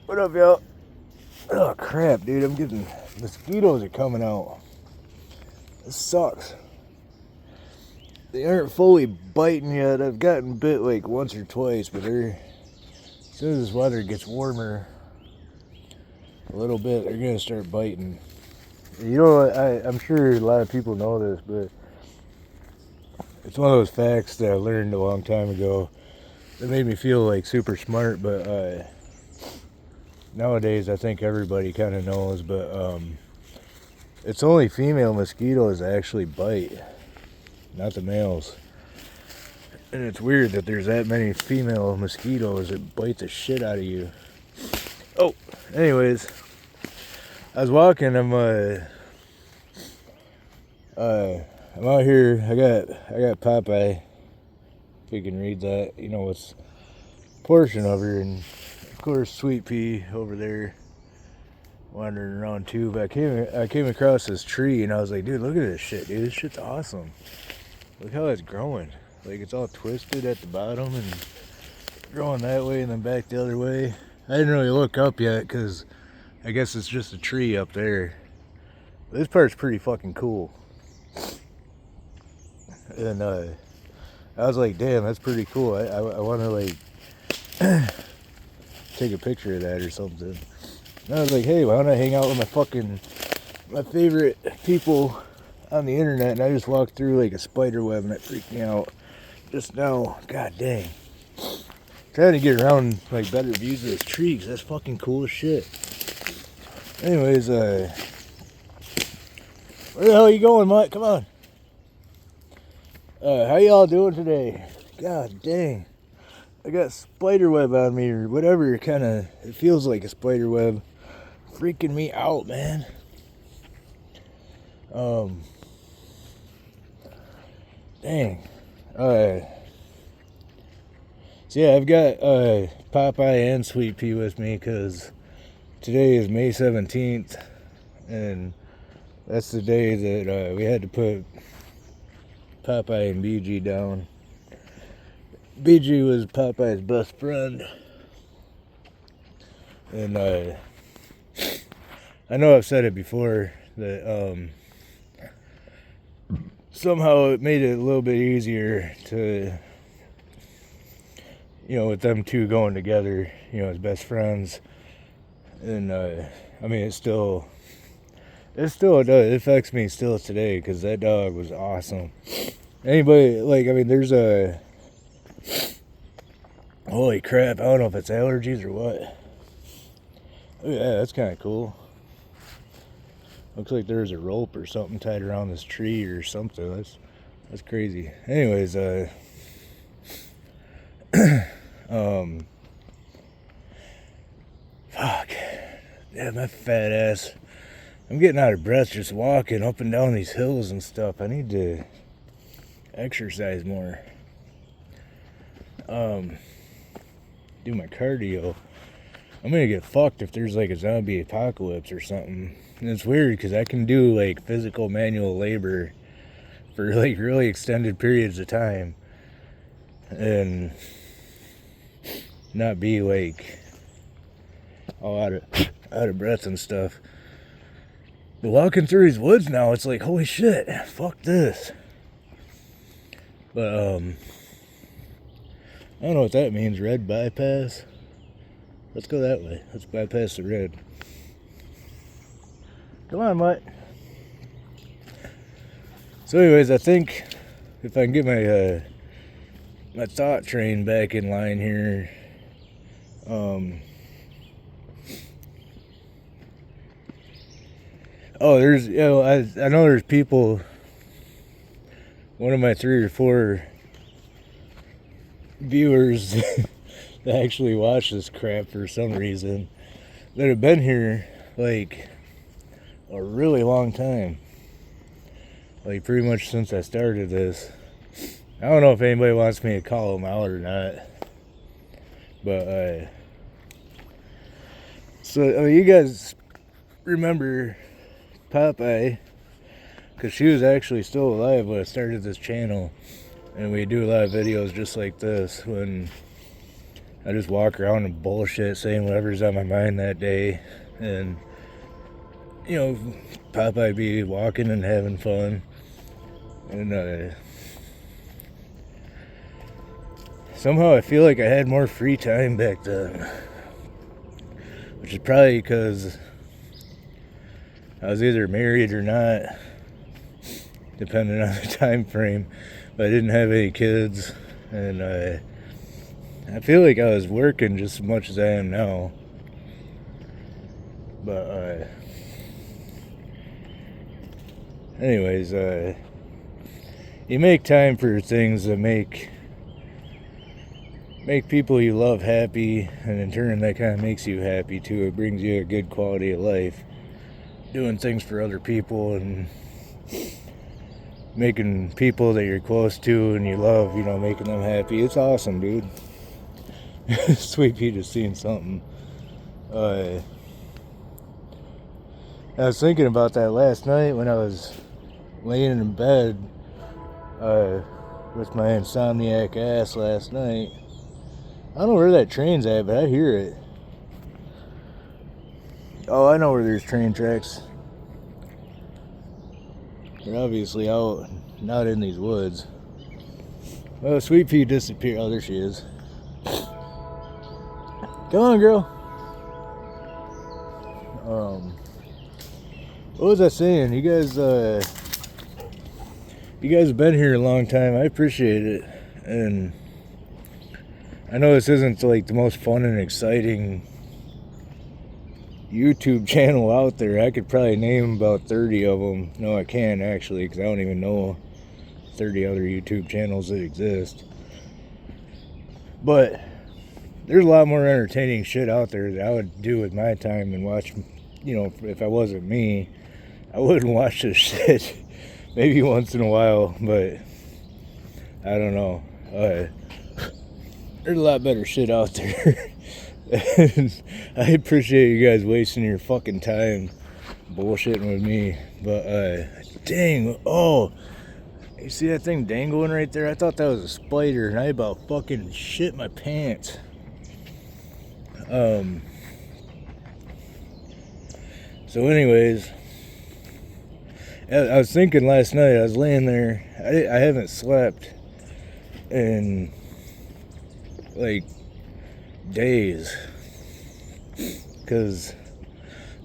What up, y'all? Oh, crap, dude. I'm getting... Mosquitoes are coming out. This sucks. They aren't fully biting yet. I've gotten bit like once or twice, but they're... As soon as this weather gets warmer a little bit, they're going to start biting. You know, I'm sure a lot of people know this, but it's one of those facts that I learned a long time ago that made me feel like super smart, but nowadays I think everybody kind of knows, but it's only female mosquitoes that actually bite, not the males. And it's weird that there's that many female mosquitoes that bite the shit out of you. Oh, anyways, I was walking. I'm out here. I got Popeye. If you can read that, you know what's portion of her, and of course Sweet Pea over there wandering around too. But I came across this tree and I was like, dude, look at this shit, dude. This shit's awesome. Look how it's growing. Like, it's all twisted at the bottom and growing that way and then back the other way. I didn't really look up yet because I guess it's just a tree up there. But this part's pretty fucking cool. And I was like, damn, that's pretty cool. I want to like take a picture of that or something. And I was like, hey, why don't I hang out with my favorite people on the internet? And I just walked through like a spider web and it freaked me out just now. God dang. Trying to get around like better views of this tree because that's fucking cool as shit. Anyways, where the hell are you going, Mike? Come on. How y'all doing today? God dang. I got spider web on me or whatever. It feels like a spider web. Freaking me out, man. Dang. So yeah, I've got Popeye and Sweet Pea with me because today is May 17th, and that's the day that we had to put Popeye and BG down. BG was Popeye's best friend, and I know I've said it before that somehow it made it a little bit easier to, you know, with them two going together, you know, as best friends. And I mean, it still does. It affects me still today because that dog was awesome. Anybody, like, I mean, there's a, holy crap, I don't know if it's allergies or what. Oh yeah, that's kind of cool. Looks like there's a rope or something tied around this tree or something. That's crazy. Anyways, fuck. Yeah, my fat ass. I'm getting out of breath just walking up and down these hills and stuff. I need to exercise more. Do my cardio. I'm gonna get fucked if there's like a zombie apocalypse or something. And it's weird because I can do like physical manual labor for like really extended periods of time and not be like all out of breath and stuff. But walking through these woods now, it's like, holy shit, fuck this. But I don't know what that means. Red bypass. Let's go that way. Let's bypass the red. Come on, Mutt. So anyways, I think if I can get my thought train back in line here, there's, you know, I know there's people, one of my 3 or 4 viewers that actually watch this crap for some reason that have been here like a really long time, like pretty much since I started this. I don't know if anybody wants me to call them out or not, but so I mean, you guys remember Popeye, because she was actually still alive when I started this channel, and we do a lot of videos just like this when I just walk around and bullshit, saying whatever's on my mind that day. And, you know, Popeye be walking and having fun. And somehow I feel like I had more free time back then. Which is probably because I was either married or not, depending on the time frame. But I didn't have any kids. And I feel like I was working just as much as I am now. But anyways, you make time for things that make people you love happy, and in turn that kind of makes you happy too. It brings you a good quality of life, doing things for other people and making people that you're close to and you love, you know, making them happy. It's awesome, dude. Sweet Pea just seen something. I was thinking about that last night when I was laying in bed with my insomniac ass last night. I don't know where that train's at, but I hear it. Oh, I know where there's train tracks. They're obviously out, not in these woods. Oh, Sweet Pea disappeared. Oh, there she is. Come on, girl. What was I saying? You guys have been here a long time. I appreciate it. And I know this isn't like the most fun and exciting YouTube channel out there. I could probably name about 30 of them. No, I can't actually, because I don't even know 30 other YouTube channels that exist. But there's a lot more entertaining shit out there that I would do with my time and watch. You know, if I wasn't me, I wouldn't watch this shit. Maybe once in a while, but I don't know. There's a lot better shit out there. And I appreciate you guys wasting your fucking time bullshitting with me. But dang, oh, you see that thing dangling right there? I thought that was a spider, and I about fucking shit my pants. So anyways, I was thinking last night, I was laying there, I haven't slept in like days, because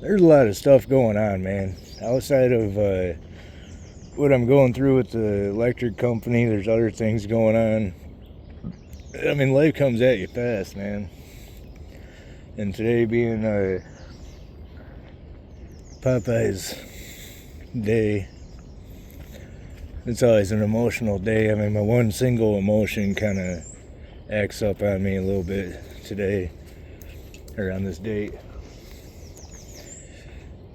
there's a lot of stuff going on, man. Outside of what I'm going through with the electric company, there's other things going on. I mean, life comes at you fast, man. And today being Popeye's day, it's always an emotional day. I mean, my one single emotion kind of acts up on me a little bit today, or on this date.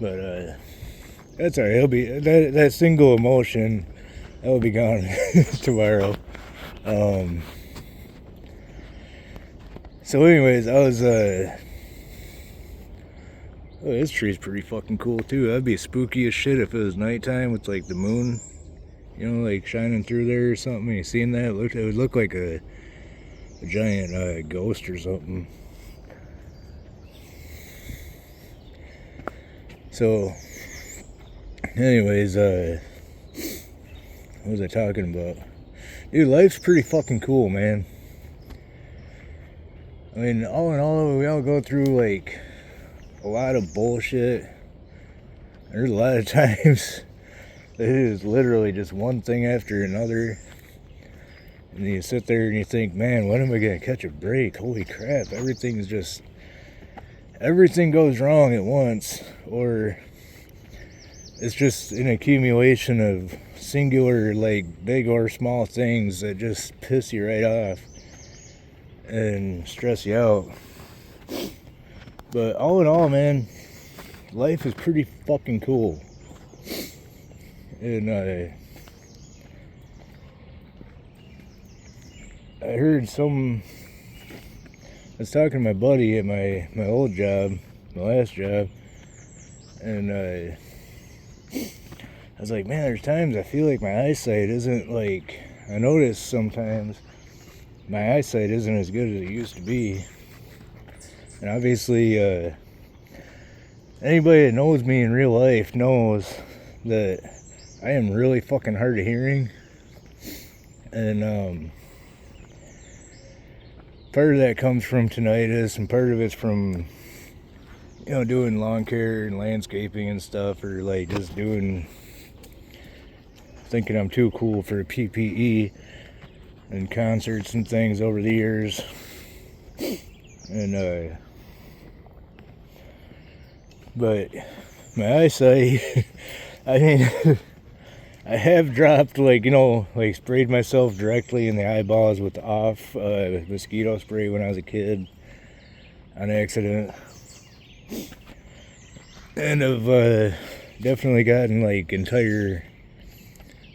But that's alright. It'll be that single emotion, that'll be gone tomorrow. So anyways, I was oh, this tree's pretty fucking cool too. That'd be spooky as shit if it was nighttime with like the moon, you know, like shining through there or something. You seen that? It would look like a giant ghost or something. So anyways, what was I talking about? Dude, life's pretty fucking cool, man. I mean, all in all, we all go through like a lot of bullshit. There's a lot of times that it is literally just one thing after another. And you sit there and you think, man, when am I going to catch a break? Holy crap, everything goes wrong at once. Or it's just an accumulation of singular, like, big or small things that just piss you right off and stress you out. But all in all, man, life is pretty fucking cool. And I heard I was talking to my buddy at my old job, my last job, and I was like, man, there's times I feel like my eyesight isn't like, I notice sometimes my eyesight isn't as good as it used to be. And obviously, anybody that knows me in real life knows that I am really fucking hard of hearing. And part of that comes from tinnitus, and part of it's from, you know, doing lawn care and landscaping and stuff, or like just thinking I'm too cool for PPE and concerts and things over the years. And but my eyesight, I mean, I have dropped, like, you know, like sprayed myself directly in the eyeballs with the off mosquito spray when I was a kid on accident. And I've definitely gotten like entire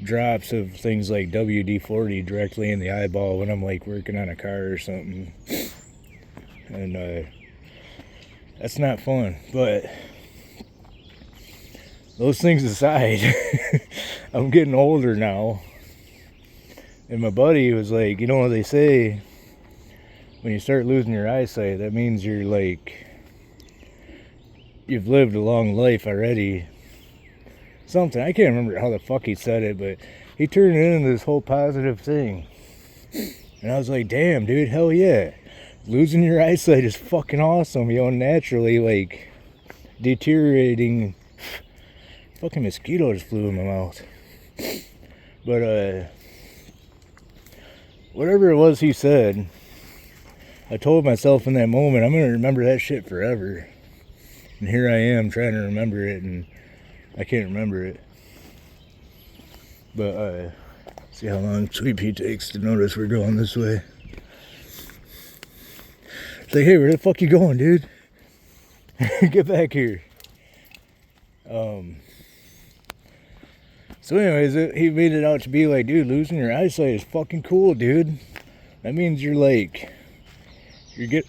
drops of things like WD-40 directly in the eyeball when I'm like working on a car or something. And that's not fun. But those things aside, I'm getting older now. And my buddy was like, you know what they say, when you start losing your eyesight, that means you're like, you've lived a long life already. Something, I can't remember how the fuck he said it, but he turned it into this whole positive thing. And I was like, damn, dude, hell yeah. Losing your eyesight is fucking awesome, you know, naturally, like, deteriorating. Fucking mosquito just flew in my mouth. But, whatever it was he said, I told myself in that moment, I'm gonna remember that shit forever. And here I am trying to remember it, and I can't remember it. But, see how long Sweet Pea takes to notice we're going this way. It's like, hey, where the fuck you going, dude? Get back here. So anyways, he made it out to be like, dude, losing your eyesight is fucking cool, dude. That means you're like, you're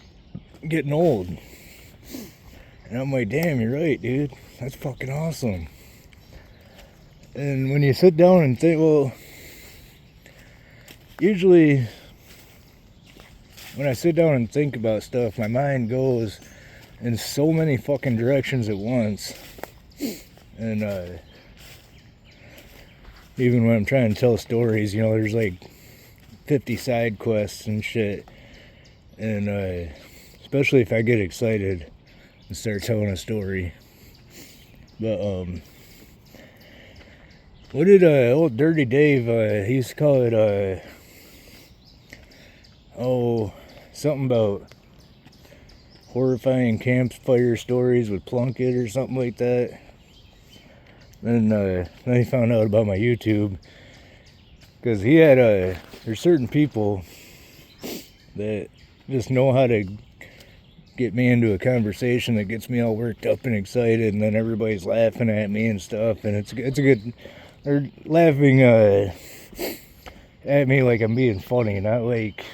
getting old. And I'm like, damn, you're right, dude. That's fucking awesome. And when you sit down and think, well, usually when I sit down and think about stuff, my mind goes in so many fucking directions at once. And even when I'm trying to tell stories, you know, there's like 50 side quests and shit. And especially if I get excited and start telling a story. But what did old Dirty Dave, he used to call it, something about horrifying campfire stories with Plunkett or something like that. Then he found out about my YouTube, because he had there's certain people that just know how to get me into a conversation that gets me all worked up and excited, and then everybody's laughing at me and stuff, and it's a good, they're laughing at me like I'm being funny, not like,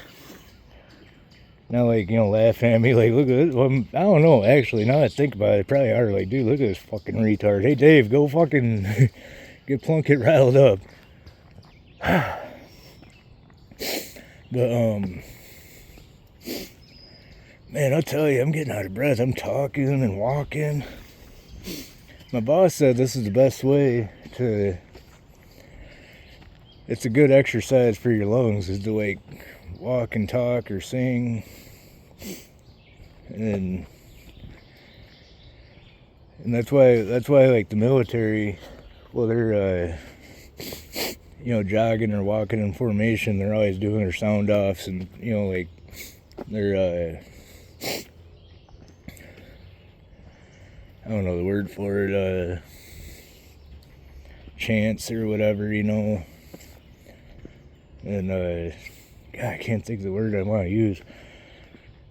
you know, laughing at me like, look at this. Well, I don't know, actually, now that I think about it, probably are like, dude, look at this fucking retard. Hey, Dave, go fucking get Plunkett riled up. But, man, I'll tell you, I'm getting out of breath. I'm talking and walking. My boss said this is the best way to, it's a good exercise for your lungs, is to, like, walk and talk or sing. And that's why like the military, well, they're you know, jogging or walking in formation, they're always doing their sound offs, and, you know, like they're I don't know the word for it, chants or whatever, you know. And God, I can't think of the word I want to use.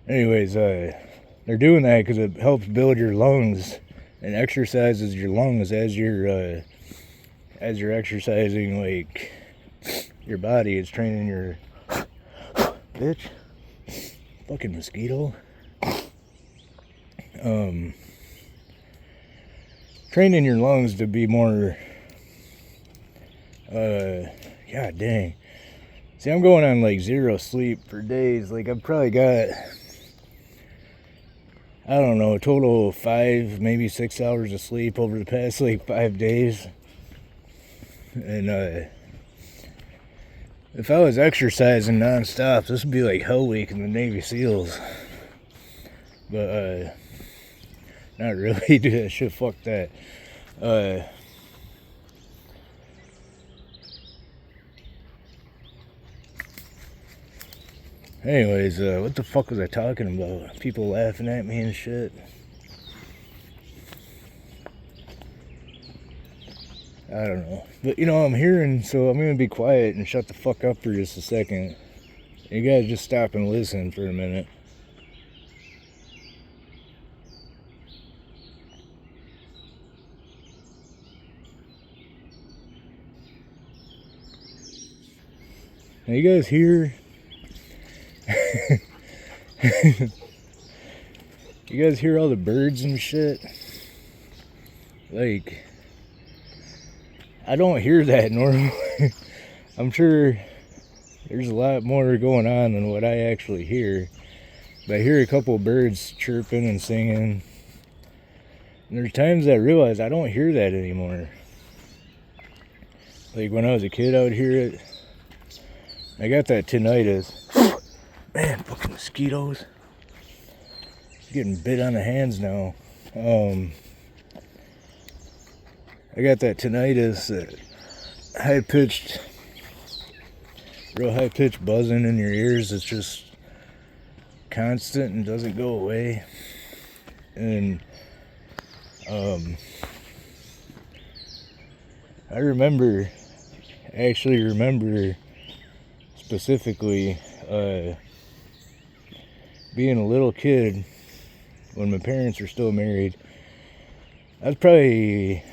Anyways, they're doing that because it helps build your lungs and exercises your lungs as you're exercising, like, your body. It's training your bitch, fucking mosquito. Training your lungs to be more, god dang. See, I'm going on like 0 sleep for days. Like, I've probably got I don't know, a total of 5, maybe 6 hours of sleep over the past like 5 days. And if I was exercising nonstop, this would be like Hell Week in the Navy SEALs. But not really, dude. Shit, fuck that. Anyways, what the fuck was I talking about? People laughing at me and shit. I don't know. But, I'm hearing, so I'm going to be quiet and shut the fuck up for just a second. You guys just stop and listen for a minute. Now, you guys hear... You guys hear all the birds and shit? Like... I don't hear that normally. I'm sure there's a lot more going on than what I actually hear. But I hear a couple birds chirping and singing. And there's times I realize I don't hear that anymore. Like when I was a kid, I would hear it. I got that tinnitus. Man, fucking mosquitoes. Getting bit on the hands now. I got that tinnitus, that real high-pitched buzzing in your ears. It's just constant and doesn't go away. And I actually remember specifically being a little kid when my parents were still married. I was probably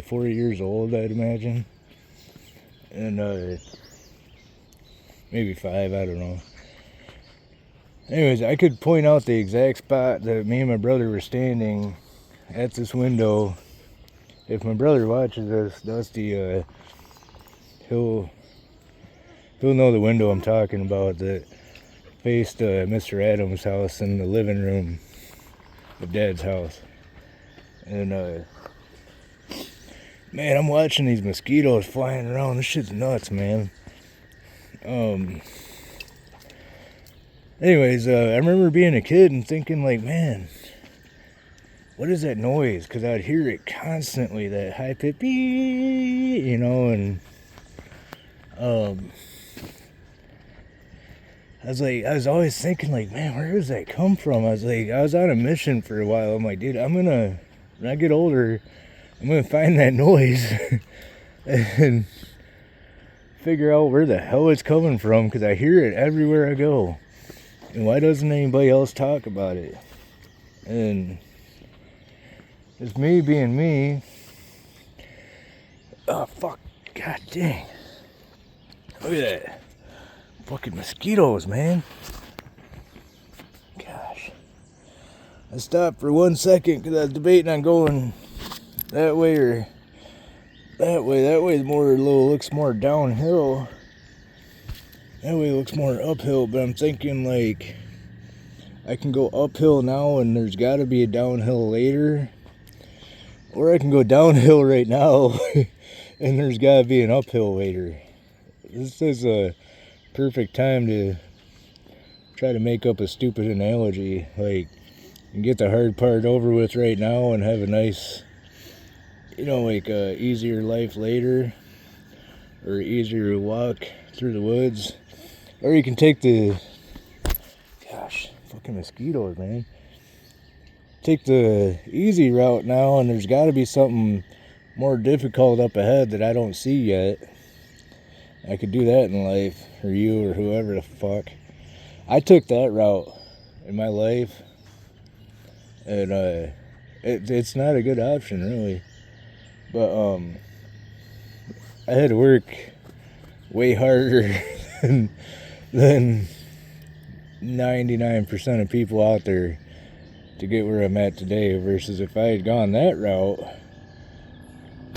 4 years old, I'd imagine. And maybe 5, I don't know. Anyways, I could point out the exact spot that me and my brother were standing at this window. If my brother watches this, Dusty, he'll know the window I'm talking about that faced Mr. Adams' house in the living room of Dad's house. And man, I'm watching these mosquitoes flying around. This shit's nuts, man. Anyways, I remember being a kid and thinking, like, man, what is that noise? Because I'd hear it constantly, that high-pitched beep, and I was always thinking, like, man, where does that come from? I was on a mission for a while. I'm like, dude, when I get older, I'm going to find that noise and figure out where the hell it's coming from, because I hear it everywhere I go. And why doesn't anybody else talk about it? And it's me being me. Oh, fuck. God dang. Look at that. Fucking mosquitoes, man. Gosh. I stopped for 1 second because I was debating on going that way or that way. That way looks more downhill. That way looks more uphill, but I'm thinking, like, I can go uphill now and there's got to be a downhill later. Or I can go downhill right now and there's got to be an uphill later. This is a perfect time to try to make up a stupid analogy. Like, you get the hard part over with right now and have a nice, easier life later, or easier walk through the woods. Or you can take fucking mosquitoes, man. Take the easy route now, and there's got to be something more difficult up ahead that I don't see yet. I could do that in life, or you, or whoever the fuck. I took that route in my life, and it's not a good option, really. But I had to work way harder than 99% of people out there to get where I'm at today, versus if I had gone that route,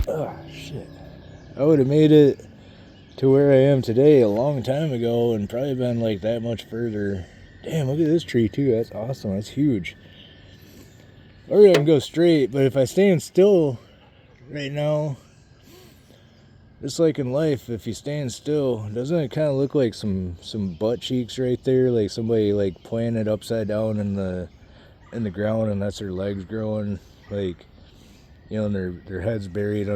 I would have made it to where I am today a long time ago and probably been like that much further Damn, look at this tree too. That's awesome. That's huge. Or I can go straight, but if I stand still right now, just like in life, if you stand still, doesn't it kind of look like some butt cheeks right there? Like somebody like planted upside down in the ground, and that's their legs growing, like, you know, and their heads buried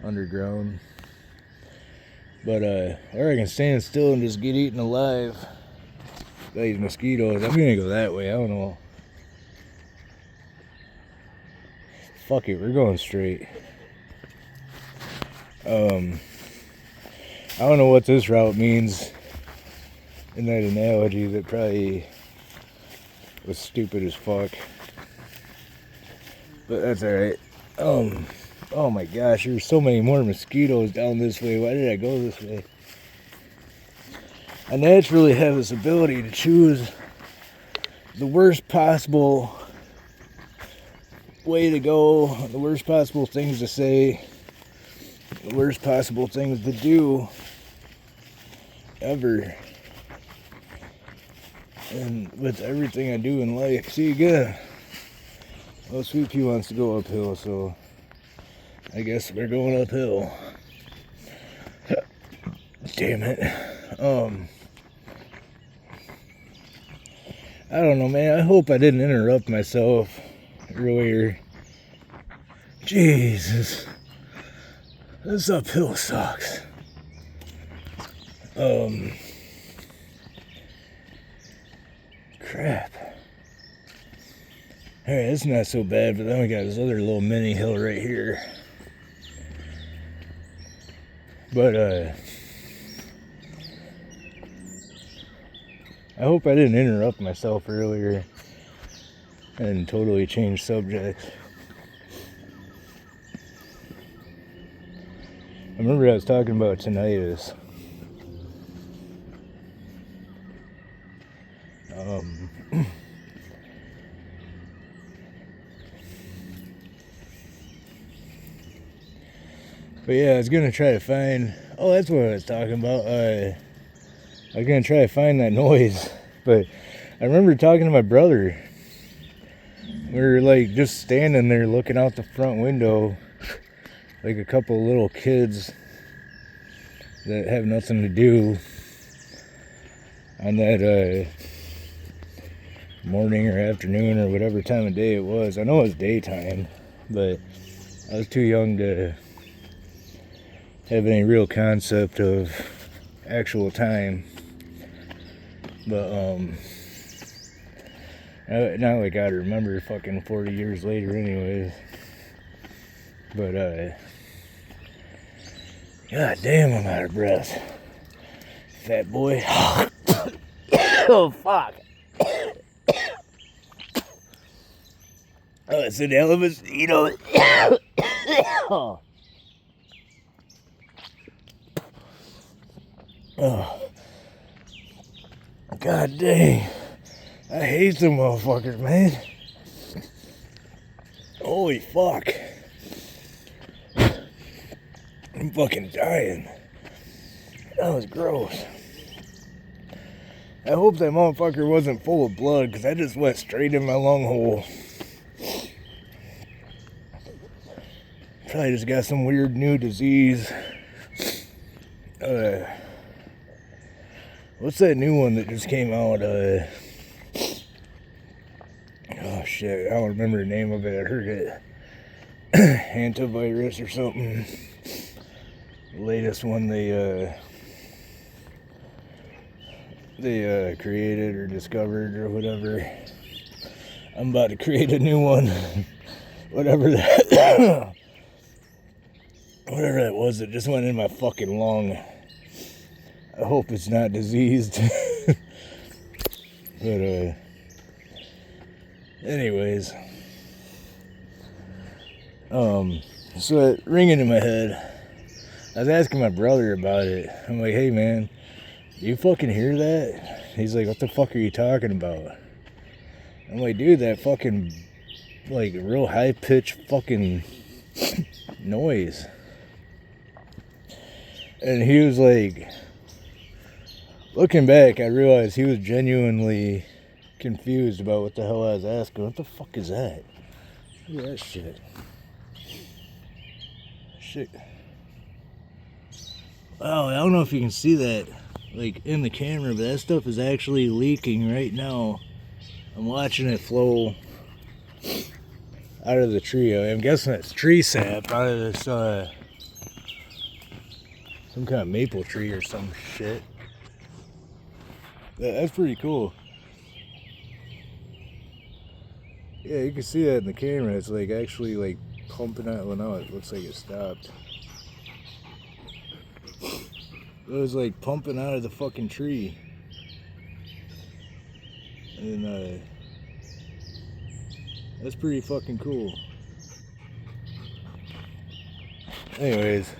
underground. But or I can stand still and just get eaten alive by these mosquitoes. I'm gonna go that way. I don't know. Fuck it, we're going straight. I don't know what this route means in that analogy. That probably was stupid as fuck, but that's alright. Oh my gosh, there's so many more mosquitoes down this way. Why did I go this way? I naturally have this ability to choose the worst possible way to go, the worst possible things to say, the worst possible things to do ever. And with everything I do in life, see, good. Well, Sweet Pea wants to go uphill, so I guess we're going uphill. Damn it. I don't know, man. I hope I didn't interrupt myself earlier. Jesus. This uphill sucks. Crap. Alright, it's not so bad, but then we got this other little mini hill right here. But, I hope I didn't interrupt myself earlier and totally change subjects. I remember I was talking about tinnitus. But yeah, I was gonna try to find. Oh, that's what I was talking about. I was gonna try to find that noise, but I remember talking to my brother. We were like just standing there looking out the front window, like a couple little kids that have nothing to do on that morning or afternoon or whatever time of day it was. I know it was daytime, but I was too young to have any real concept of actual time. But not like I remember fucking 40 years later anyways. But god damn, I'm out of breath, fat boy. Oh fuck. Oh, it's an hell of a mosquito. Oh, god dang. I hate them motherfuckers, man. Holy fuck. I'm fucking dying. That was gross. I hope that motherfucker wasn't full of blood, because I just went straight in my lung hole. Probably just got some weird new disease. What's that new one that just came out? Oh shit, I don't remember the name of it. I heard it. Antivirus or something. The latest one they created or discovered or whatever. I'm about to create a new one. Whatever that whatever that was that just went in my fucking lung. I hope it's not diseased. But anyways, so it ringing in my head. I was asking my brother about it. I'm like, hey man, do you fucking hear that? He's like, what the fuck are you talking about? I'm like, dude, that fucking like real high pitched fucking noise. And he was like, Looking back, I realized he was genuinely confused about what the hell I was asking. What the fuck is that? Look at that shit. Shit. Wow, I don't know if you can see that, like, in the camera, but that stuff is actually leaking right now. I'm watching it flow out of the tree. I'm guessing it's tree sap out of this, some kind of maple tree or some shit. That's pretty cool. Yeah, you can see that in the camera. It's like actually like pumping out. Well, now it looks like it stopped. It was like pumping out of the fucking tree. And that's pretty fucking cool. Anyways,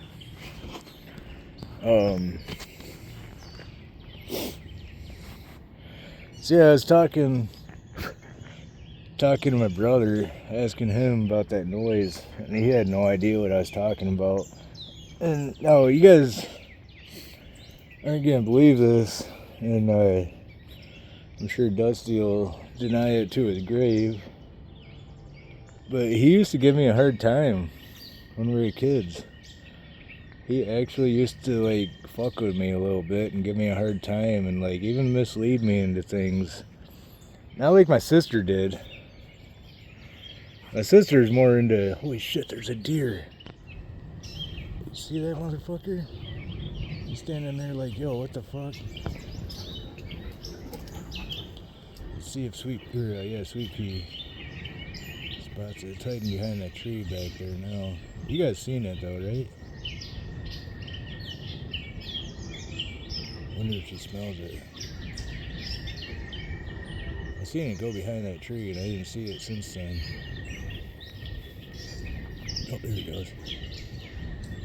so yeah, I was talking to my brother, asking him about that noise, and he had no idea what I was talking about. And no, you guys aren't gonna believe this, and I'm sure Dusty will deny it to his grave, but he used to give me a hard time when we were kids. He actually used to like fuck with me a little bit and give me a hard time and like even mislead me into things. Not like my sister did. My sister's more into, holy shit, there's a deer. You see that motherfucker? He's standing there like, yo, what the fuck? Let's see if Sweet Pea spots it. It's hiding behind that tree back there now. You guys seen it though, right? Wonder if she smells it. I seen it go behind that tree and I didn't see it since then. Oh, there it goes.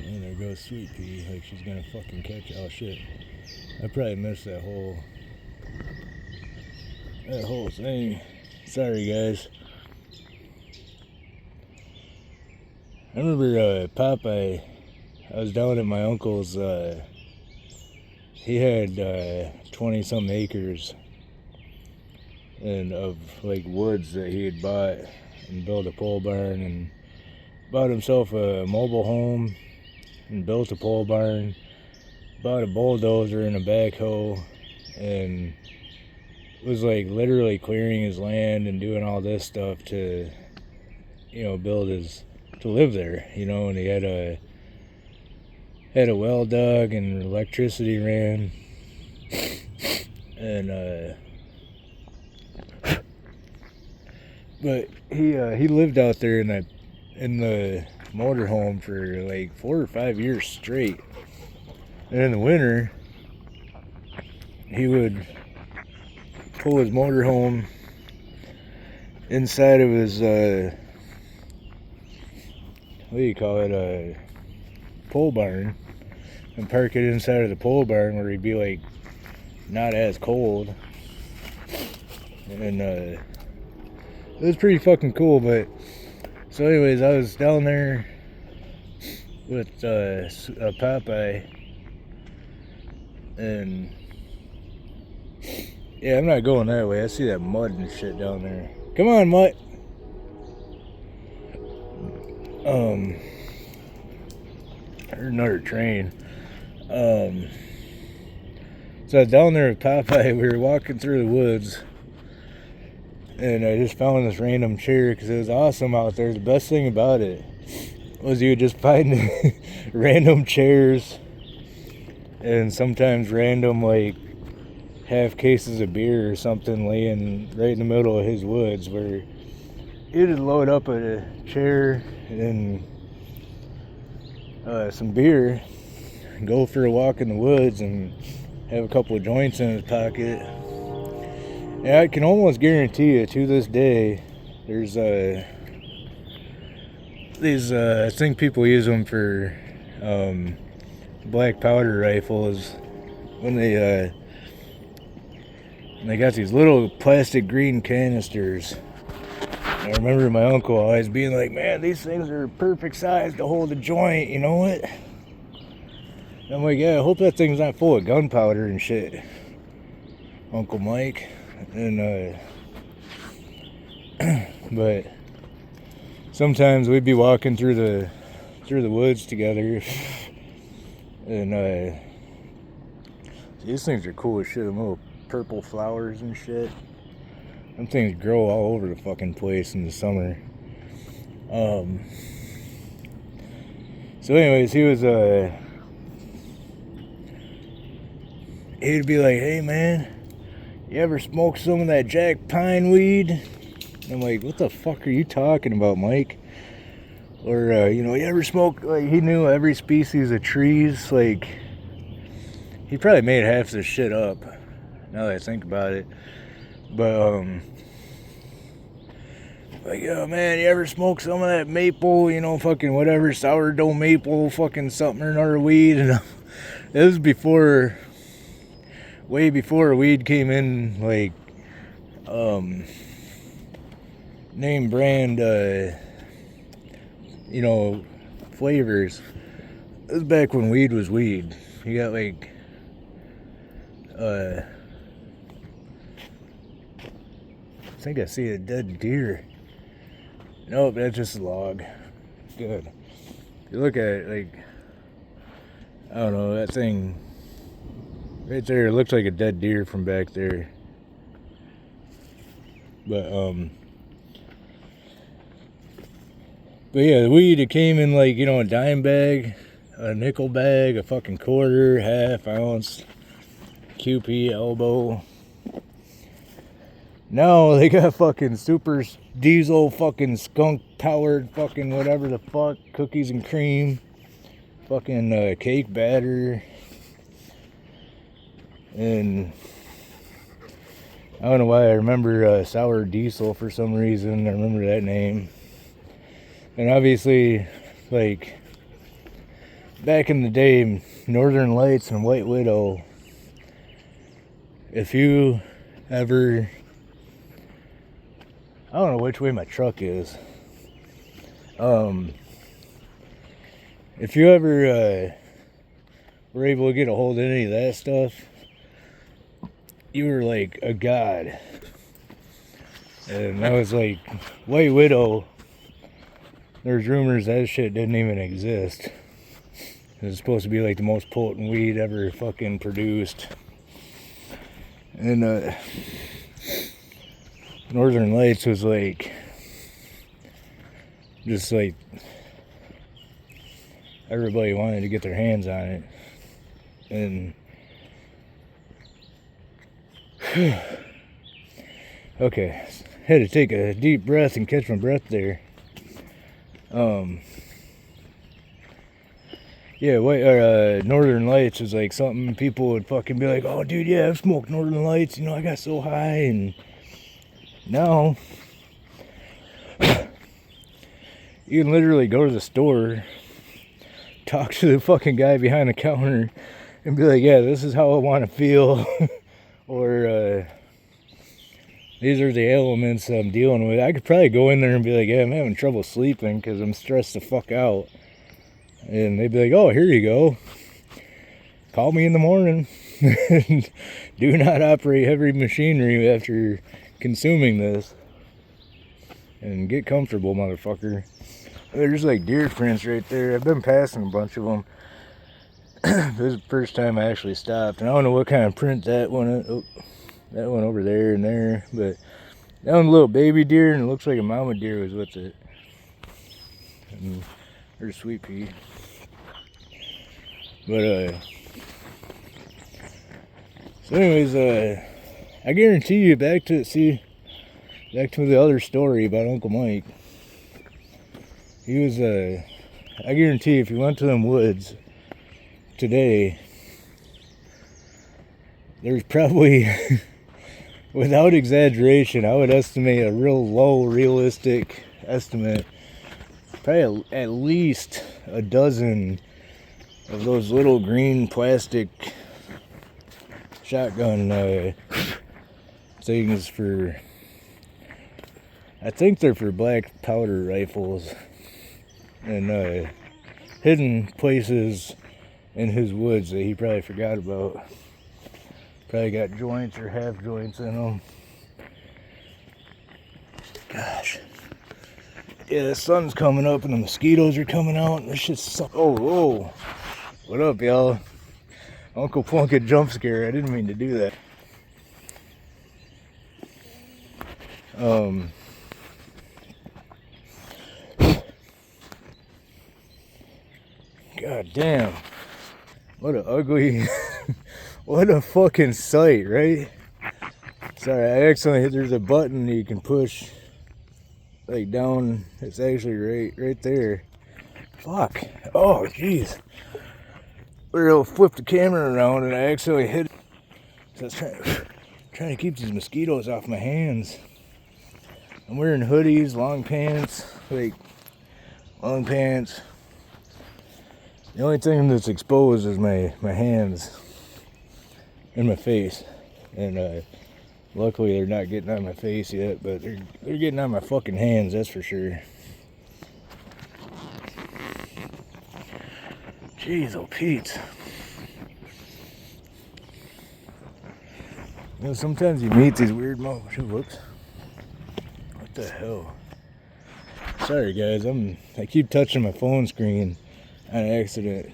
And there goes Sweet Pea, like she's gonna fucking catch it. Oh shit. I probably missed that whole thing. Sorry guys. I remember Popeye, I was down at my uncle's, he had 20-some acres and of like woods that he had bought and built a pole barn and bought himself a mobile home and built a pole barn, bought a bulldozer and a backhoe, and was like literally clearing his land and doing all this stuff to, you know, to live there, you know. And he had a well dug and electricity ran, and but he lived out there in the motorhome for like 4 or 5 years straight. And in the winter, he would pull his motorhome inside of his what do you call it, a pole barn, and park it inside of the pole barn where he'd be like not as cold. And it was pretty fucking cool. But so anyways, I was down there with Popeye, and yeah, I'm not going that way. I see that mud and shit down there. Come on, mutt. There's another train. So I was down there with Popeye. We were walking through the woods, and I just found this random chair because it was awesome out there. The best thing about it was you would just find random chairs and sometimes random like half cases of beer or something laying right in the middle of his woods, where you just load up a chair and some beer and go for a walk in the woods and have a couple of joints in his pocket. And I can almost guarantee you to this day there's these I think people use them for black powder rifles when they got these little plastic green canisters. I remember my uncle always being like, man, these things are perfect size to hold a joint, you know what? And I'm like, yeah, I hope that thing's not full of gunpowder and shit. Uncle Mike, and but sometimes we'd be walking through the woods together, and these things are cool as shit. Them little purple flowers and shit. Them things grow all over the fucking place in the summer. So anyways, he'd be like, hey man, you ever smoke some of that jack pine weed? And I'm like, what the fuck are you talking about, Mike? Or, you ever smoke, like, he knew every species of trees, like, he probably made half this shit up, now that I think about it, but, like, yo, man, you ever smoke some of that maple, fucking whatever, sourdough maple, fucking something or another weed? And it was way before weed came in, like, name brand, flavors. It was back when weed was weed. You got, like, I think I see a dead deer. Nope, that's just a log. Good. You look at it, like, I don't know, that thing right there, it looks like a dead deer from back there. But yeah, the weed, it came in like, a dime bag, a nickel bag, a fucking quarter, half ounce, QP, elbow. Now they got fucking super diesel, fucking skunk powered, fucking whatever the fuck, cookies and cream, fucking cake batter. And I don't know why I remember sour diesel for some reason. I remember that name. And obviously, like, back in the day, Northern Lights and White Widow, if you ever, I don't know which way my truck is, if you ever were able to get a hold of any of that stuff, you were like a god. And that was like White Widow. There's rumors that shit didn't even exist. It was supposed to be like the most potent weed ever fucking produced. And Northern Lights was like, just like, everybody wanted to get their hands on it. And okay, had to take a deep breath and catch my breath there. Yeah, Northern Lights was like something people would fucking be like, oh dude, yeah, I've smoked Northern Lights, I got so high. And now you can literally go to the store, talk to the fucking guy behind the counter, and be like, yeah, this is how I want to feel. Or these are the elements I'm dealing with. I could probably go in there and be like, yeah, I'm having trouble sleeping because I'm stressed the fuck out. And they'd be like, oh, here you go. Call me in the morning. Do not operate heavy machinery after consuming this. And get comfortable, motherfucker. There's like deer prints right there. I've been passing a bunch of them. This is the first time I actually stopped. And I don't know what kind of print that one is. Oh, that one over there and there. But that one's a little baby deer, and it looks like a mama deer was with it. And there's Sweet Pea. But, so anyways, I guarantee you, back to the other story about Uncle Mike. He was, I guarantee if you went to them woods today, there's probably, without exaggeration, I would estimate a real low realistic estimate, probably at least a dozen of those little green plastic shotgun things for, I think they're for black powder rifles, and hidden places in his woods that he probably forgot about. Probably got joints or half joints in them. Gosh. Yeah, the sun's coming up and the mosquitoes are coming out and this shit's suck. Oh, whoa. What up, y'all? Uncle Plunkett jump scare. I didn't mean to do that. God damn. What a ugly, what a fucking sight, right? Sorry, I accidentally hit, there's a button you can push, like down, it's actually right there. Fuck. Oh, jeez. We'll flip the camera around and I accidentally hit it. So I was trying to keep these mosquitoes off my hands. I'm wearing hoodies, long pants, like, long pants. The only thing that's exposed is my hands and my face. And luckily they're not getting on my face yet, but they're getting on my fucking hands, that's for sure. Jeez, oh Pete. You know, sometimes you meet these weird motherfuckers. Whoops. What the hell? Sorry guys, I keep touching my phone screen on accident.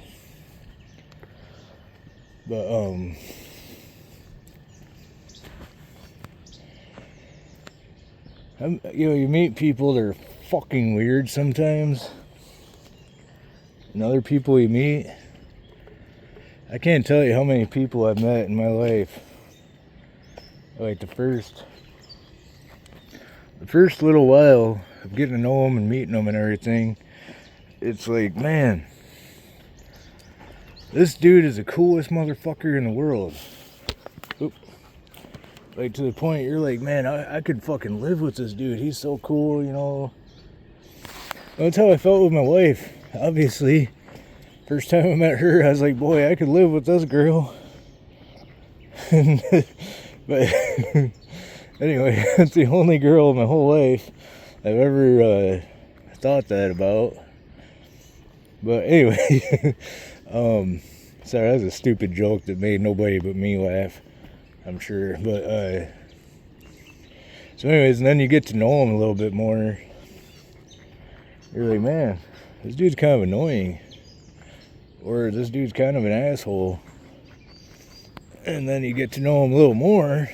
But you know, you meet people that are fucking weird sometimes. And other people you meet, I can't tell you how many people I've met in my life. Like the first little while of getting to know them and meeting them and everything, it's like, man, this dude is the coolest motherfucker in the world. Oop. Like to the point you're like, man, I could fucking live with this dude. He's so cool, you know. That's how I felt with my wife. Obviously, first time I met her, I was like, boy, I could live with this girl. But anyway, that's the only girl in my whole life I've ever thought that about. But anyway, sorry, that was a stupid joke that made nobody but me laugh, I'm sure. But so anyways, and then you get to know him a little bit more. You're like, man, this dude's kind of annoying, or this dude's kind of an asshole. And then you get to know him a little more,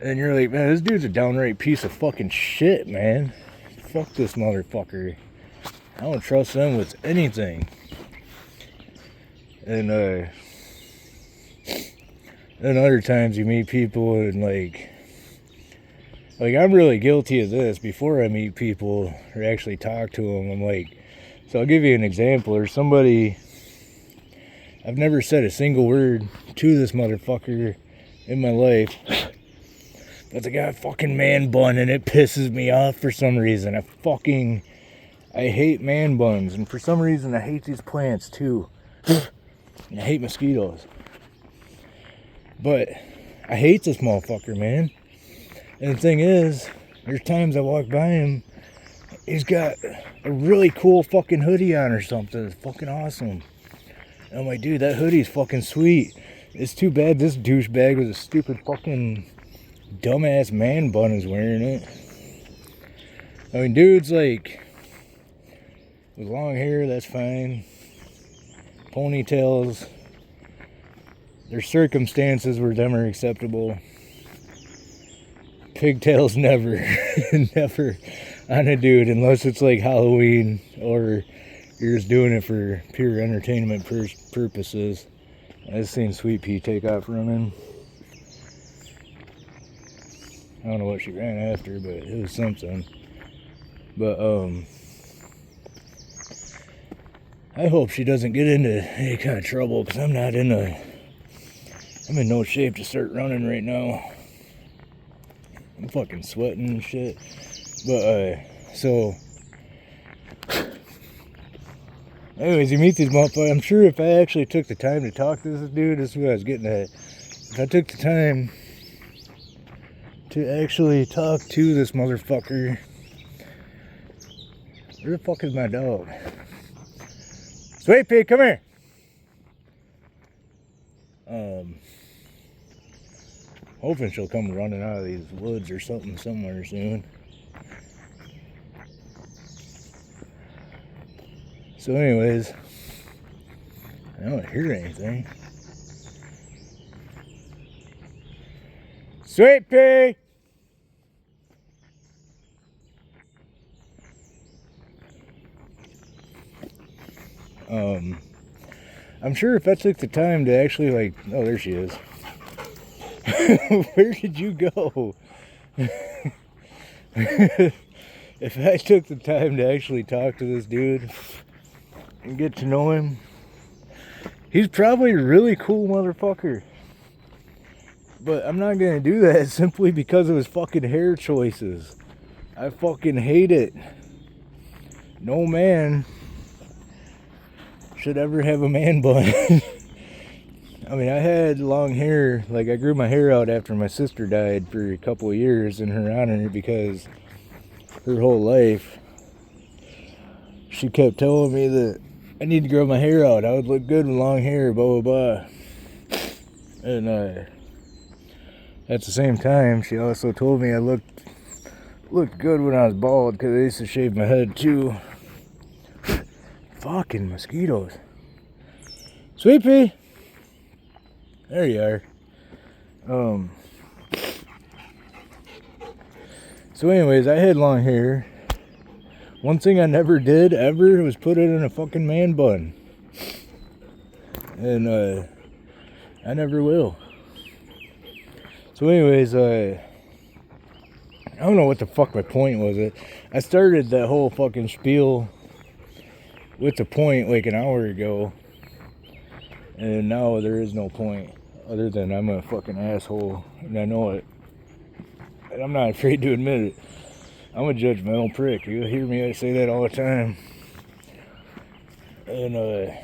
and you're like, man, this dude's a downright piece of fucking shit, man. Fuck this motherfucker. I don't trust them with anything. And then other times you meet people and like I'm really guilty of this. Before I meet people or actually talk to them, I'm like, so I'll give you an example. There's somebody, I've never said a single word to this motherfucker in my life, but they got a fucking man bun and it pisses me off for some reason. I hate man buns, and for some reason I hate these plants too. And I hate mosquitoes. But I hate this motherfucker, man. And the thing is, there's times I walk by him, he's got a really cool fucking hoodie on or something. It's fucking awesome. And I'm like, dude, that hoodie's fucking sweet. It's too bad this douchebag with a stupid fucking dumbass man bun is wearing it. I mean, dudes like with long hair, that's fine. Ponytails, there's circumstances where them are acceptable. Pigtails, never. Never on a dude, unless it's like Halloween or you're just doing it for pure entertainment purposes. I've seen Sweet Pea take off running. I don't know what she ran after, but it was something. But I hope she doesn't get into any kind of trouble, because I'm in no shape to start running right now. I'm fucking sweating and shit. But so anyways, you meet these motherfuckers. I'm sure if I actually took the time to talk to this dude, this is what I was getting at. If I took the time to actually talk to this motherfucker. Where the fuck is my dog? Sweet Pea, come here. Hoping she'll come running out of these woods or something somewhere soon. So anyways, I don't hear anything. Sweet pea! I'm sure if I took the time to actually like, oh, there she is. Where did you go? If I took the time to actually talk to this dude and get to know him, he's probably a really cool motherfucker. But I'm not gonna do that simply because of his fucking hair choices. I fucking hate it. No man should ever have a man bun. I mean, I had long hair. Like, I grew my hair out after my sister died for a couple of years in her honor, because her whole life she kept telling me that I need to grow my hair out. I would look good with long hair, blah, blah, blah. And at the same time, she also told me I looked good when I was bald, because I used to shave my head too. Fucking mosquitoes. Sweet pea! There you are. So anyways, I had long hair. One thing I never did ever was put it in a fucking man bun. And I never will. So anyways, I don't know what the fuck my point was. I started that whole fucking spiel with the point like an hour ago. And now there is no point other than I'm a fucking asshole, and I know it. And I'm not afraid to admit it. I'm a judgmental prick. You'll hear me say that all the time. And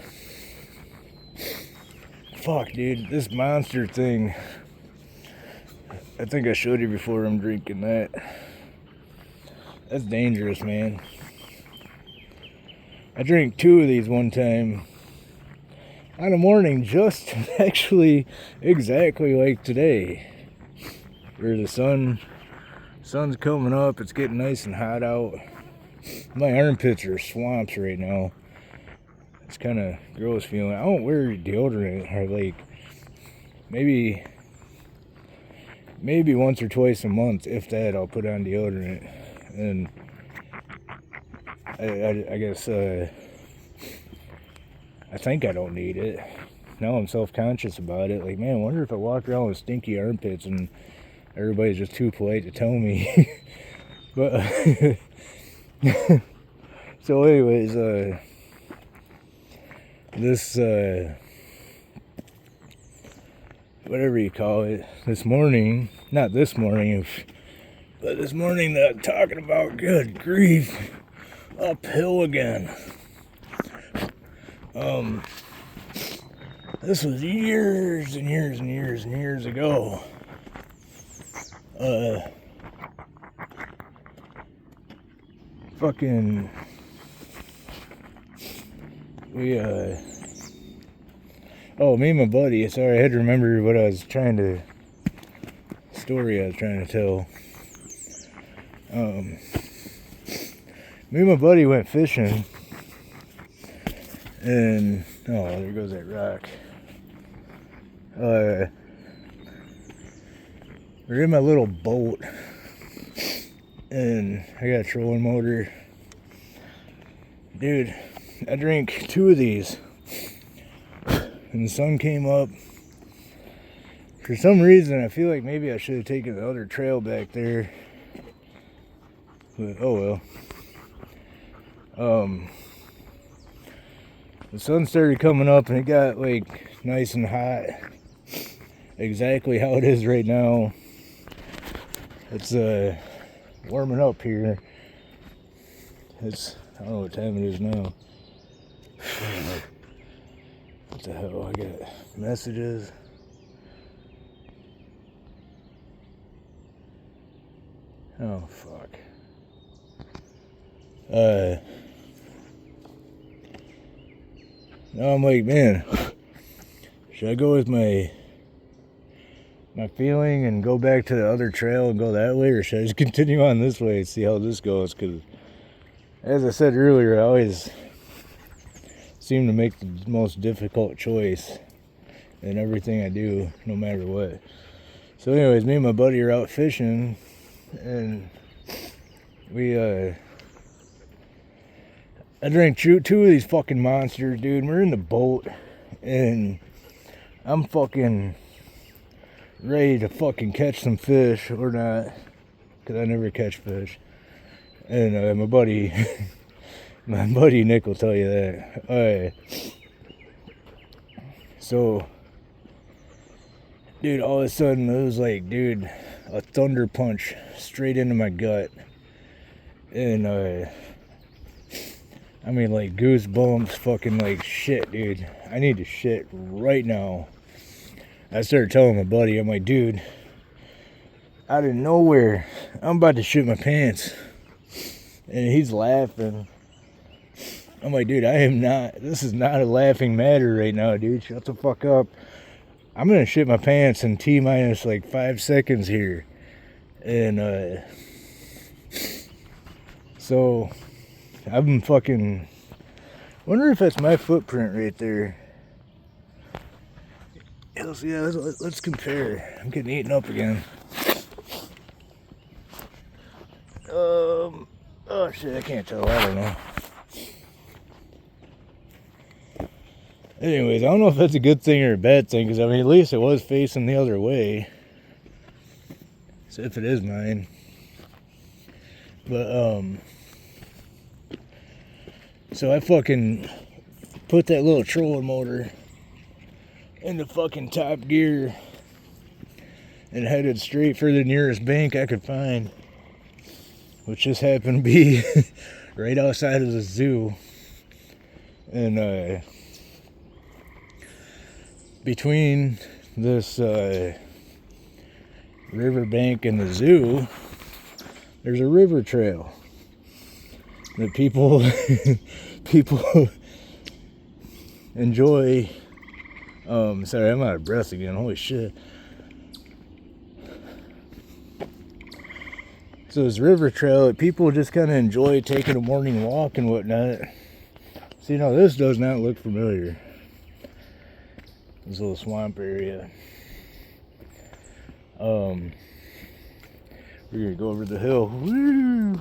fuck, dude, this Monster thing. I think I showed you before. I'm drinking that. That's dangerous, man. I drank 2 of these one time on a morning just actually exactly like today, where the sun's coming up. It's getting nice and hot out. My armpits are swamps right now. It's kind of gross feeling. I don't wear deodorant, or like maybe once or twice a month, if that, I'll put on deodorant. And I guess I think I don't need it. Now I'm self-conscious about it. Like, man, I wonder if I walk around with stinky armpits and everybody's just too polite to tell me. But so anyways, this whatever you call it, this morning, not this morning, but this morning that I'm talking about, good grief, uphill again. This was years and years and years and years ago. Fucking, me and my buddy, sorry, I had to remember what I was trying to tell. Me and my buddy went fishing, and, oh, there goes that rock. We're in my little boat, and I got a trolling motor. Dude, I drank 2 of these, and the sun came up. For some reason, I feel like maybe I should have taken the other trail back there, but oh well. The sun started coming up, and it got like nice and hot, exactly how it is right now. It's warming up here. It's, I don't know what time it is now. What the hell? I got messages. Oh fuck. Now I'm like, man, should I go with my my feeling and go back to the other trail and go that way, or should I just continue on this way and see how this goes? Because, as I said earlier, I always seem to make the most difficult choice in everything I do, no matter what. So anyways, me and my buddy are out fishing, and I drank two of these fucking monsters, dude. We're in the boat, and I'm fucking ready to fucking catch some fish, or not, because I never catch fish. And my buddy Nick will tell you that. So, dude, all of a sudden it was like, dude, a thunder punch straight into my gut. And I mean, like, goosebumps, fucking like shit, dude. I need to shit right now. I started telling my buddy, I'm like, dude, out of nowhere, I'm about to shit my pants. And he's laughing. I'm like, dude, this is not a laughing matter right now, dude. Shut the fuck up. I'm gonna shit my pants in T-minus like 5 seconds here. And so I've been fucking wonder if that's my footprint right there. Yeah, let's compare. I'm getting eaten up again. Oh shit, I can't tell. I don't know. Anyways, I don't know if that's a good thing or a bad thing, because I mean, at least it was facing the other way. So if it is mine. But so I fucking put that little trolling motor into fucking top gear and headed straight for the nearest bank I could find, which just happened to be right outside of the zoo. And between this riverbank and the zoo, there's a river trail that people enjoy. Sorry, I'm out of breath again. Holy shit. So this river trail that people just kind of enjoy taking a morning walk and whatnot. So, you know, this does not look familiar. This little swamp area. We're gonna go over the hill. Woo!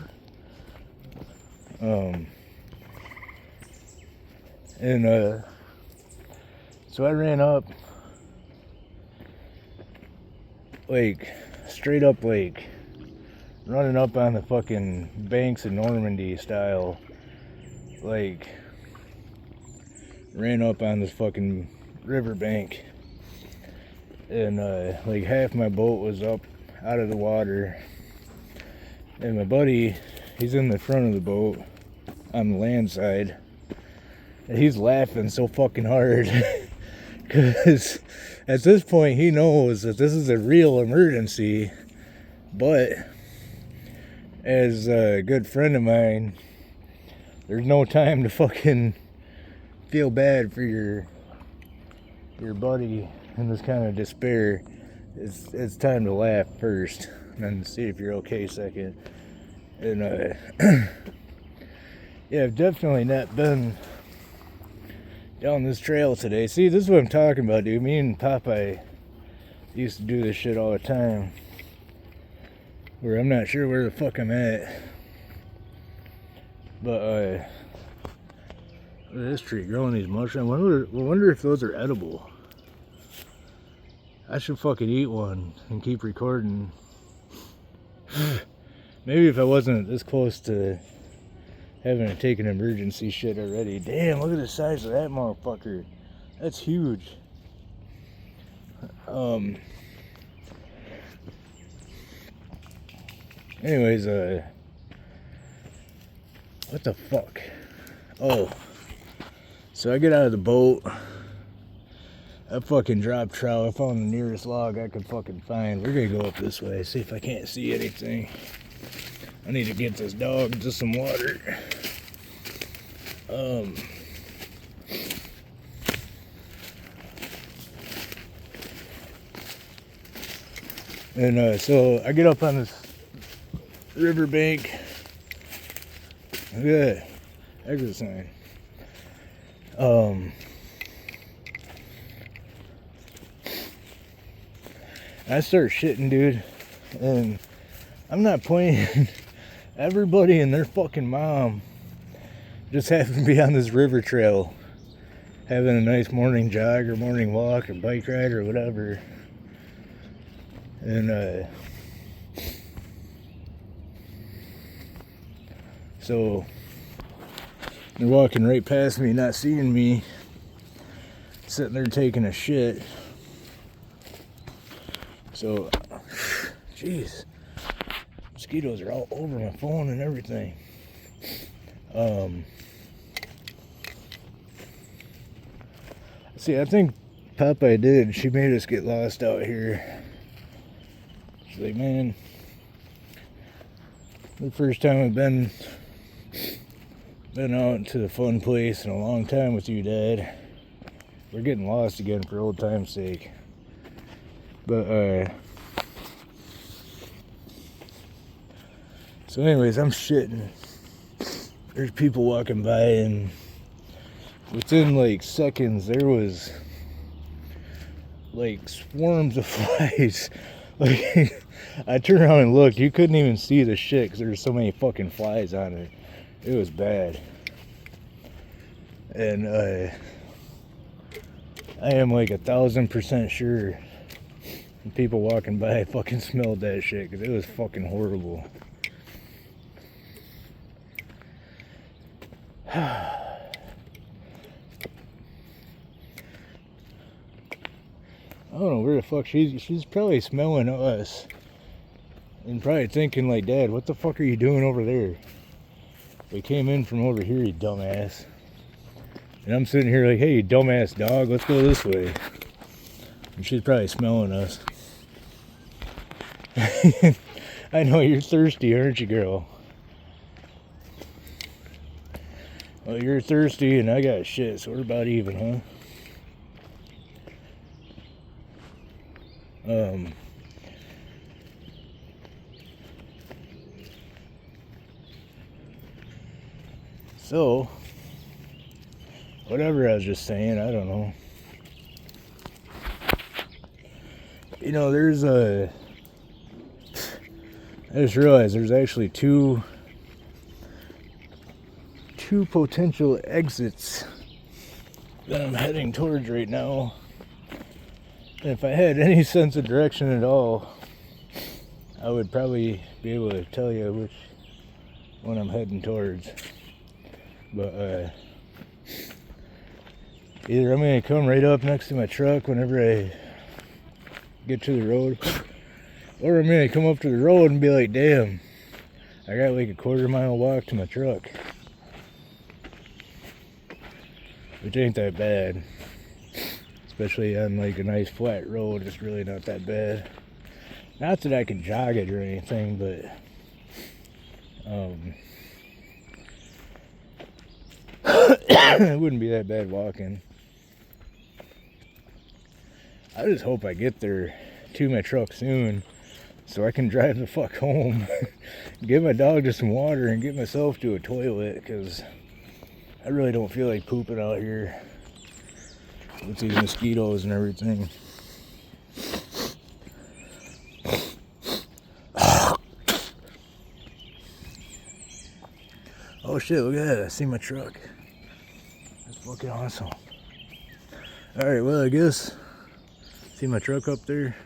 So I ran up, like, straight up, like, running up on the fucking banks of Normandy style, like, ran up on this fucking riverbank, and like half my boat was up out of the water, and my buddy, he's in the front of the boat on the land side, and he's laughing so fucking hard because at this point he knows that this is a real emergency. But as a good friend of mine, there's no time to fucking feel bad for your buddy in this kind of despair. It's time to laugh first, and then see if you're okay second. And yeah, I've definitely not been down this trail today. See, this is what I'm talking about, dude. Me and Popeye used to do this shit all the time, where I'm not sure where the fuck I'm at. But look at this tree growing these mushrooms. I wonder if those are edible. I should fucking eat one and keep recording. Maybe if I wasn't this close to having to take an emergency shit already. Damn, look at the size of that motherfucker. That's huge. Anyways, what the fuck? Oh, so I get out of the boat. I fucking dropped trout. I found the nearest log I could fucking find. We're gonna go up this way, see if I can't see anything. I need to get this dog to some water. And so I get up on this riverbank. Look at that exit sign. I start shitting, dude, and I'm not playing. Everybody and their fucking mom just happened to be on this river trail having a nice morning jog or morning walk or bike ride or whatever. And so they're walking right past me, not seeing me, sitting there taking a shit. So, jeez, mosquitoes are all over my phone and everything. See, I think Popeye did. She made us get lost out here. She's like, man, the first time I've been out to the fun place in a long time with you, Dad. We're getting lost again for old time's sake. But, so anyways, I'm shitting. There's people walking by, and within like seconds, there was like swarms of flies. Like, I turned around and looked, you couldn't even see the shit because there were so many fucking flies on it. It was bad. And I am like 1,000% sure people walking by fucking smelled that shit because it was fucking horrible. I don't know where the fuck she's probably smelling us and probably thinking like, Dad, what the fuck are you doing over there? We came in from over here, you dumbass. And I'm sitting here like, hey, you dumbass dog, let's go this way. And she's probably smelling us. I know you're thirsty, aren't you, girl? Well, you're thirsty and I got shit, so we're about even, huh? So, whatever I was just saying, I don't know. You know, I just realized there's actually two potential exits that I'm heading towards right now. And if I had any sense of direction at all, I would probably be able to tell you which one I'm heading towards. But either I'm going to come right up next to my truck whenever I get to the road, or I'm going to come up to the road and be like, damn, I got like a 1/4 mile walk to my truck. Which ain't that bad. Especially on like a nice flat road, it's really not that bad. Not that I can jog it or anything, but it wouldn't be that bad walking. I just hope I get there to my truck soon so I can drive the fuck home, give my dog just some water and get myself to a toilet, because I really don't feel like pooping out here with these mosquitoes and everything. Oh shit, look at that, I see my truck. That's fucking awesome. Alright, well, I guess, see my truck up there?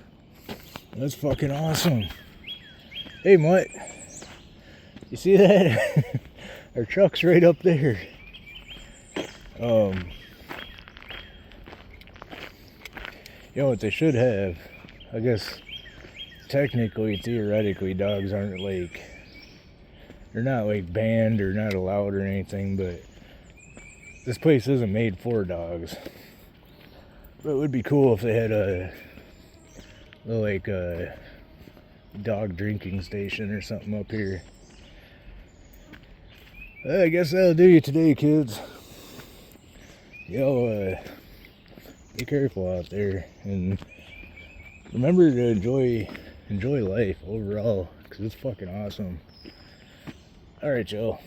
That's fucking awesome. Hey, Mutt, you see that? Our truck's right up there. You know what they should have? I guess technically, theoretically, dogs aren't like, they're not like banned or not allowed or anything, but this place isn't made for dogs. But it would be cool if they had a dog drinking station or something up here. I guess that'll do you today, kids. Y'all, be careful out there, and remember to enjoy enjoy life overall, because it's fucking awesome. Alright, Joe.